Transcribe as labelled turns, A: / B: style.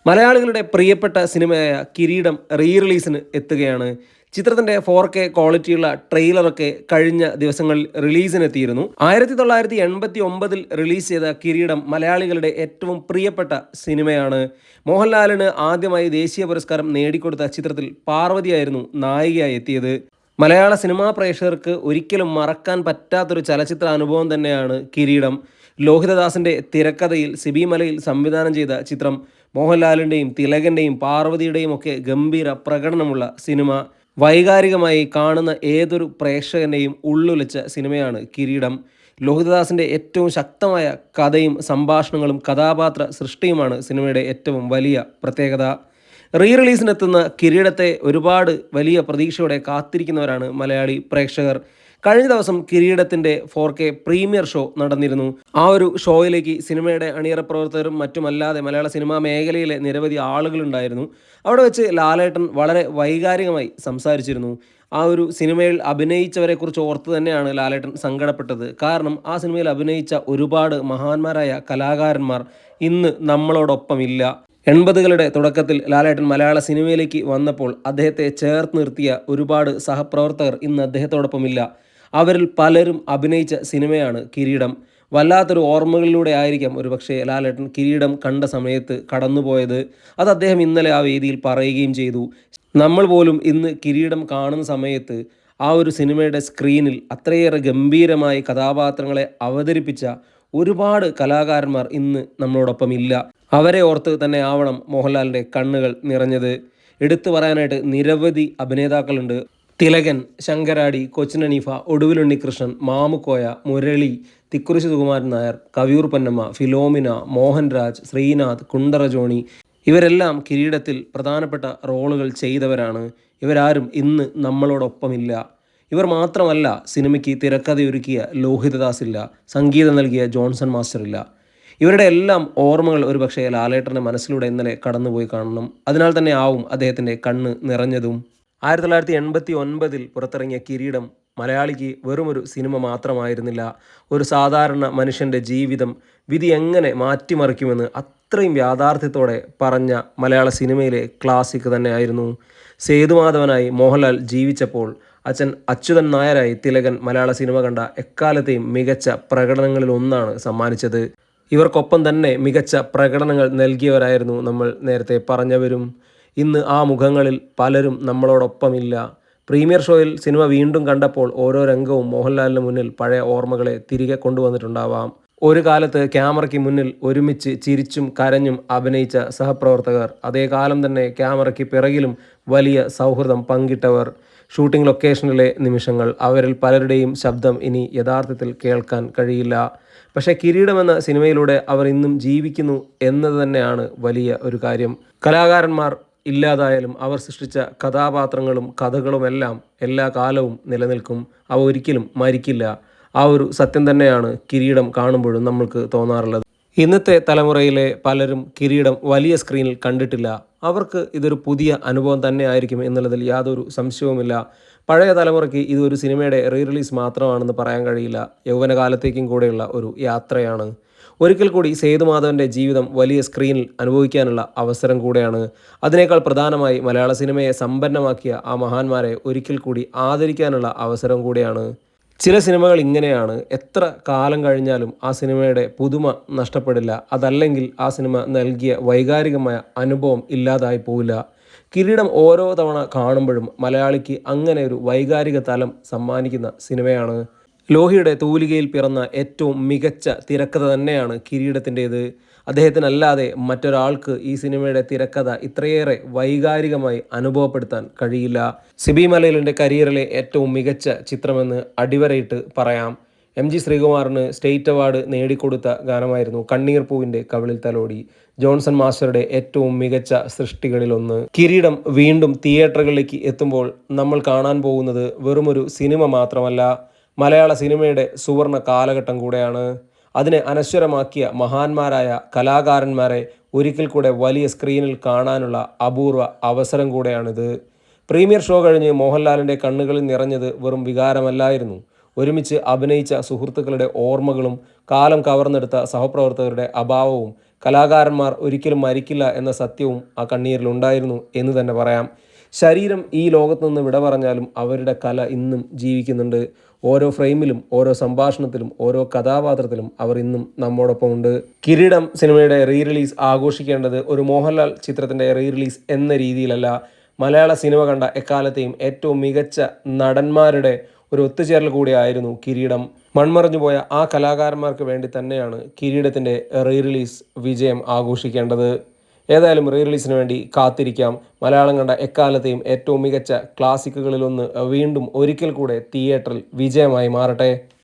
A: മലയാളികളുടെ പ്രിയപ്പെട്ട സിനിമയായ കിരീടം റിലീസിന് എത്തുകയാണ്. ചിത്രത്തിൻ്റെ 4K ക്വാളിറ്റിയുള്ള ട്രെയിലറൊക്കെ കഴിഞ്ഞ ദിവസങ്ങളിൽ റിലീസിനെത്തിയിരുന്നു. 1989 റിലീസ് ചെയ്ത കിരീടം മലയാളികളുടെ ഏറ്റവും പ്രിയപ്പെട്ട സിനിമയാണ്. മോഹൻലാലിന് ആദ്യമായി ദേശീയ പുരസ്കാരം നേടിക്കൊടുത്ത ചിത്രത്തിൽ പാർവതിയായിരുന്നു നായികയായി എത്തിയത്. മലയാള സിനിമാ പ്രേക്ഷകർക്ക് ഒരിക്കലും മറക്കാൻ പറ്റാത്തൊരു ചലച്ചിത്ര അനുഭവം തന്നെയാണ് കിരീടം. ലോഹിതദാസിൻ്റെ തിരക്കഥയിൽ സിബി മലയിൽ സംവിധാനം ചെയ്ത ചിത്രം മോഹൻലാലിൻ്റെയും തിലകൻ്റെയും പാർവതിയുടെയും ഒക്കെ ഗംഭീര പ്രകടനമുള്ള സിനിമ. വൈകാരികമായി കാണുന്ന ഏതൊരു പ്രേക്ഷകനെയും ഉള്ളുലച്ച സിനിമയാണ് കിരീടം. ലോഹിതദാസിൻ്റെ ഏറ്റവും ശക്തമായ കഥയും സംഭാഷണങ്ങളും കഥാപാത്ര സൃഷ്ടിയുമാണ് സിനിമയുടെ ഏറ്റവും വലിയ പ്രത്യേകത. റിലീസിനെത്തുന്ന കിരീടത്തെ ഒരുപാട് വലിയ പ്രതീക്ഷയോടെ കാത്തിരിക്കുന്നവരാണ് മലയാളി പ്രേക്ഷകർ. കഴിഞ്ഞ ദിവസം കിരീടത്തിൻ്റെ 4K പ്രീമിയർ ഷോ നടന്നിരുന്നു. ആ ഒരു ഷോയിലേക്ക് സിനിമയുടെ അണിയറ പ്രവർത്തകരും മറ്റുമല്ലാതെ മലയാള സിനിമാ മേഖലയിലെ നിരവധി ആളുകളുണ്ടായിരുന്നു. അവിടെ വെച്ച് ലാലേട്ടൻ വളരെ വൈകാരികമായി സംസാരിച്ചിരുന്നു. ആ ഒരു സിനിമയിൽ അഭിനയിച്ചവരെക്കുറിച്ച് ഓർത്ത് തന്നെയാണ് ലാലേട്ടൻ സങ്കടപ്പെട്ടത്. കാരണം ആ സിനിമയിൽ അഭിനയിച്ച ഒരുപാട് മഹാന്മാരായ കലാകാരന്മാർ ഇന്ന് നമ്മളോടൊപ്പമില്ല. 80കളുടെ തുടക്കത്തിൽ ലാലേട്ടൻ മലയാള സിനിമയിലേക്ക് വന്നപ്പോൾ അദ്ദേഹത്തെ ചേർത്ത് നിർത്തിയ ഒരുപാട് സഹപ്രവർത്തകർ ഇന്ന് അദ്ദേഹത്തോടൊപ്പമില്ല. അവരിൽ പലരും അഭിനയിച്ച സിനിമയാണ് കിരീടം. വല്ലാത്തൊരു ഓർമ്മകളിലൂടെ ആയിരിക്കാം ഒരുപക്ഷെ ലാലേട്ടൻ കിരീടം കണ്ട സമയത്ത് കടന്നുപോയത്. അത് അദ്ദേഹം ഇന്നലെ ആ വേദിയിൽ പറയുകയും ചെയ്തു. നമ്മൾ പോലും ഇന്ന് കിരീടം കാണുന്ന സമയത്ത് ആ ഒരു സിനിമയുടെ സ്ക്രീനിൽ അത്രയേറെ ഗംഭീരമായി കഥാപാത്രങ്ങളെ അവതരിപ്പിച്ച ഒരുപാട് കലാകാരന്മാർ ഇന്ന് നമ്മളോടൊപ്പമില്ല. അവരെ ഓർത്ത് തന്നെ ആവണം മോഹൻലാലിൻ്റെ കണ്ണുകൾ നിറഞ്ഞത്. എടുത്തു പറയാനായിട്ട് നിരവധി അഭിനേതാക്കളുണ്ട്. തിലകൻ, ശങ്കരാടി, കൊച്ചിൻ ഹനീഫ, ഒടുവിലുണ്ണികൃഷ്ണൻ, മാമുക്കോയ, മുരളി, തിക്കുറിശ്ശി സുകുമാരൻ നായർ, കവിയൂർ പൊന്നമ്മ, ഫിലോമിന, മോഹൻരാജ്, ശ്രീനാഥ്, കുണ്ടറ ജോണി ഇവരെല്ലാം കിരീടത്തിൽ പ്രധാനപ്പെട്ട റോളുകൾ ചെയ്തവരാണ്. ഇവരാരും ഇന്ന് നമ്മളോടൊപ്പമില്ല. ഇവർ മാത്രമല്ല, സിനിമയ്ക്ക് തിരക്കഥയൊരുക്കിയ ലോഹിതദാസില്ല, സംഗീതം നൽകിയ ജോൺസൺ മാസ്റ്ററില്ല. ഇവരുടെ എല്ലാം ഓർമ്മകൾ ഒരുപക്ഷെ ലാലേട്ടൻ്റെ മനസ്സിലൂടെ ഇന്നലെ കടന്നുപോയി കാണണം. അതിനാൽ തന്നെ ആവും അദ്ദേഹത്തിൻ്റെ കണ്ണ് നിറഞ്ഞതും. 1989 പുറത്തിറങ്ങിയ കിരീടം മലയാളിക്ക് വെറുമൊരു സിനിമ മാത്രമായിരുന്നില്ല. ഒരു സാധാരണ മനുഷ്യൻ്റെ ജീവിതം വിധി എങ്ങനെ മാറ്റിമറിക്കുമെന്ന് അത്രയും യാഥാർത്ഥ്യത്തോടെ പറഞ്ഞ മലയാള സിനിമയിലെ ക്ലാസിക് തന്നെയായിരുന്നു. സേതുമാധവനായി മോഹൻലാൽ ജീവിച്ചപ്പോൾ അച്ഛൻ അച്യുതൻ നായരായി തിലകൻ മലയാള സിനിമ കണ്ട എക്കാലത്തെയും മികച്ച പ്രകടനങ്ങളിലൊന്നാണ് സമ്മാനിച്ചത്. ഇവർക്കൊപ്പം തന്നെ മികച്ച പ്രകടനങ്ങൾ നൽകിയവരായിരുന്നു നമ്മൾ നേരത്തെ പറഞ്ഞവരും. ഇന്ന് ആ മുഖങ്ങളിൽ പലരും നമ്മളോടൊപ്പമില്ല. പ്രീമിയർ ഷോയിൽ സിനിമ വീണ്ടും കണ്ടപ്പോൾ ഓരോ രംഗവും മോഹൻലാലിന് മുന്നിൽ പഴയ ഓർമ്മകളെ തിരികെ കൊണ്ടുവന്നിട്ടുണ്ടാവാം. ഒരു കാലത്ത് ക്യാമറയ്ക്ക് മുന്നിൽ ഒരുമിച്ച് ചിരിച്ചും കരഞ്ഞും അഭിനയിച്ച സഹപ്രവർത്തകർ, അതേ കാലം തന്നെ ക്യാമറയ്ക്ക് പിറകിലും വലിയ സൗഹൃദം പങ്കിട്ടവർ, ഷൂട്ടിംഗ് ലൊക്കേഷനിലെ നിമിഷങ്ങൾ, അവരിൽ പലരുടെയും ശബ്ദം ഇനി യഥാർത്ഥത്തിൽ കേൾക്കാൻ കഴിയില്ല. പക്ഷേ കിരീടം എന്ന സിനിമയിലൂടെ അവർ ഇന്നും ജീവിക്കുന്നു എന്നത് തന്നെയാണ് വലിയ ഒരു കാര്യം. കലാകാരന്മാർ ഇല്ലാതായാലും അവർ സൃഷ്ടിച്ച കഥാപാത്രങ്ങളും കഥകളുമെല്ലാം എല്ലാ കാലവും നിലനിൽക്കും. അവ ഒരിക്കലും മരിക്കില്ല. ആ ഒരു സത്യം തന്നെയാണ് കിരീടം കാണുമ്പോഴും നമ്മൾക്ക് തോന്നാറുള്ളത്. ഇന്നത്തെ തലമുറയിലെ പലരും കിരീടം വലിയ സ്ക്രീനിൽ കണ്ടിട്ടില്ല. അവർക്ക് ഇതൊരു പുതിയ അനുഭവം തന്നെ ആയിരിക്കും എന്നുള്ളതിൽ യാതൊരു സംശയവുമില്ല. പഴയ തലമുറയ്ക്ക് ഇതൊരു സിനിമയുടെ റിലീസ് മാത്രമാണെന്ന് പറയാൻ കഴിയില്ല. യൗവനകാലത്തേക്കും കൂടെയുള്ള ഒരു യാത്രയാണ്. ഒരിക്കൽ കൂടി സേതുമാധവൻ്റെ ജീവിതം വലിയ സ്ക്രീനിൽ അനുഭവിക്കാനുള്ള അവസരം കൂടെയാണ്. അതിനേക്കാൾ പ്രധാനമായി മലയാള സിനിമയെ സമ്പന്നമാക്കിയ ആ മഹാന്മാരെ ഒരിക്കൽ കൂടി ആദരിക്കാനുള്ള അവസരം കൂടെയാണ്. ചില സിനിമകൾ ഇങ്ങനെയാണ്. എത്ര കാലം കഴിഞ്ഞാലും ആ സിനിമയുടെ പുതുമ നഷ്ടപ്പെടില്ല. അതല്ലെങ്കിൽ ആ സിനിമ നൽകിയ വൈകാരികമായ അനുഭവം ഇല്ലാതായി പോവില്ല. കിരീടം ഓരോ തവണ കാണുമ്പോഴും മലയാളിക്ക് അങ്ങനെ ഒരു വൈകാരിക തലം സമ്മാനിക്കുന്ന സിനിമയാണ്. ലോഹിയുടെ തൂലികയിൽ പിറന്ന ഏറ്റവും മികച്ച തിരക്കഥ തന്നെയാണ് കിരീടത്തിൻ്റേത്. അദ്ദേഹത്തിനല്ലാതെ മറ്റൊരാൾക്ക് ഈ സിനിമയുടെ തിരക്കഥ ഇത്രയേറെ വൈകാരികമായി അനുഭവപ്പെടുത്താൻ കഴിയില്ല. സിബി മലയിലിൻ്റെ കരിയറിലെ ഏറ്റവും മികച്ച ചിത്രമെന്ന് അടിവരയിട്ട് പറയാം. MG ശ്രീകുമാറിന് സ്റ്റേറ്റ് അവാർഡ് നേടിക്കൊടുത്ത ഗാനമായിരുന്നു കണ്ണീർ പൂവിൻ്റെ കവിളിൽ തലോടി, ജോൺസൺ മാസ്റ്ററുടെ ഏറ്റവും മികച്ച സൃഷ്ടികളിലൊന്ന്. കിരീടം വീണ്ടും തിയേറ്ററുകളിലേക്ക് എത്തുമ്പോൾ നമ്മൾ കാണാൻ പോകുന്നത് വെറുമൊരു സിനിമ മാത്രമല്ല, മലയാള സിനിമയുടെ സുവർണ കാലഘട്ടം കൂടെയാണ്. അതിനെ അനശ്വരമാക്കിയ മഹാന്മാരായ കലാകാരന്മാരെ ഒരിക്കൽ കൂടെ വലിയ സ്ക്രീനിൽ കാണാനുള്ള അപൂർവ അവസരം കൂടെയാണിത്. പ്രീമിയർ ഷോ കഴിഞ്ഞ് മോഹൻലാലിൻ്റെ കണ്ണുകളിൽ നിറഞ്ഞത് വെറും വികാരമല്ലായിരുന്നു. ഒരുമിച്ച് അഭിനയിച്ച സുഹൃത്തുക്കളുടെ ഓർമ്മകളും കാലം കവർന്നെടുത്ത സഹപ്രവർത്തകരുടെ അഭാവവും കലാകാരന്മാർ ഒരിക്കലും മരിക്കില്ല എന്ന സത്യവും ആ കണ്ണീരിലുണ്ടായിരുന്നു എന്ന് തന്നെ പറയാം. ശരീരം ഈ ലോകത്തു നിന്ന് വിട പറഞ്ഞാലും അവരുടെ കല ഇന്നും ജീവിക്കുന്നുണ്ട്. ഓരോ ഫ്രെയിമിലും, ഓരോ സംഭാഷണത്തിലും, ഓരോ കഥാപാത്രത്തിലും അവർ ഇന്നും നമ്മോടൊപ്പം ഉണ്ട്. കിരീടം സിനിമയുടെ റീ റിലീസ് ആഘോഷിക്കേണ്ടത് ഒരു മോഹൻലാൽ ചിത്രത്തിൻ്റെ റീ റിലീസ് എന്ന രീതിയിലല്ല, മലയാള സിനിമ കണ്ട എക്കാലത്തെയും ഏറ്റവും മികച്ച നടന്മാരുടെ ഒരു ഒത്തുചേരൽ കൂടിയായിരുന്നു കിരീടം. മൺമറഞ്ഞു പോയ ആ കലാകാരന്മാർക്ക് വേണ്ടി തന്നെയാണ് കിരീടത്തിൻ്റെ റീ റിലീസ് വിജയം ആഘോഷിക്കേണ്ടത്. ഏതായാലും റീ റിലീസിന് വേണ്ടി കാത്തിരിക്കാം. മലയാളം കണ്ട എക്കാലത്തെയും ഏറ്റവും മികച്ച ക്ലാസിക്കുകളിലൊന്ന് വീണ്ടും ഒരിക്കൽ കൂടെ തിയേറ്ററിൽ വിജയമായി മാറട്ടെ.